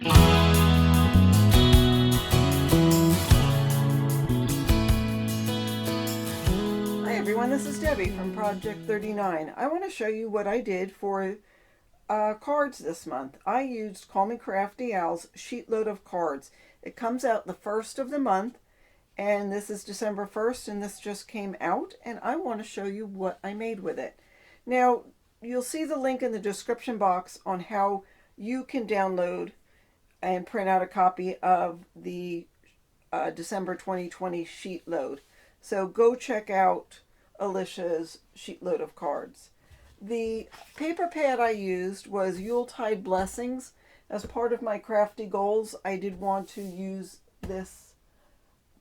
Hi everyone, this is Debbie from Project 39. I want to show you what I did for cards this month. I used Call Me Crafty Al's Sheetload of cards. It comes out the first of the month, and this is December 1st, and this just came out, and I want to show you what I made with it. Now, you'll see the link in the description box on how you can download and print out a copy of the December 2020 Sheetload. So go check out Alicia's Sheetload of cards. The paper pad I used was Yuletide Blessings. As part of my crafty goals, I did want to use this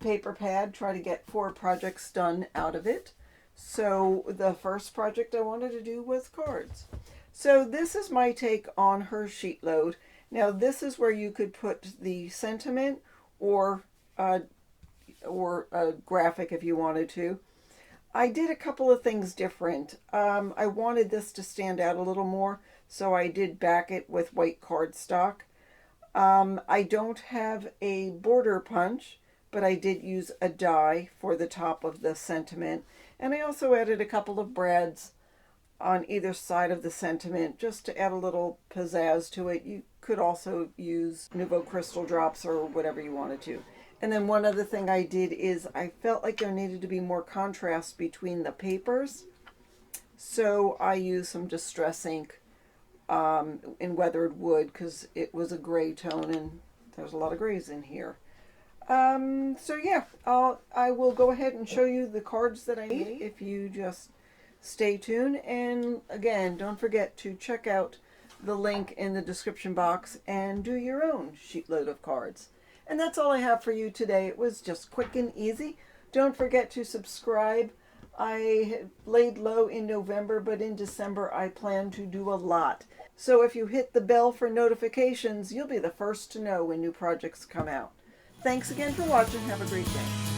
paper pad, try to get 4 projects done out of it. So the first project I wanted to do was cards. So this is my take on her Sheetload. Now this is where you could put the sentiment or a graphic if you wanted to. I did a couple of things different. I wanted this to stand out a little more, so I did back it with white cardstock. I don't have a border punch, but I did use a die for the top of the sentiment. And I also added a couple of brads on either side of the sentiment just to add a little pizzazz to it. You could also use Nouveau Crystal drops or whatever you wanted to. And then one other thing I did is I felt like there needed to be more contrast between the papers. So I used some Distress ink in weathered wood because it was a gray tone and there's a lot of grays in here. So yeah, I will go ahead and show you the cards that I made if you just stay tuned. And again, don't forget to check out the link in the description box and do your own Sheetload of cards. And that's all I have for you today. It was just quick and easy. Don't forget to subscribe. I laid low in November, but in December I plan to do a lot. So if you hit the bell for notifications, you'll be the first to know when new projects come out. Thanks again for watching. Have a great day.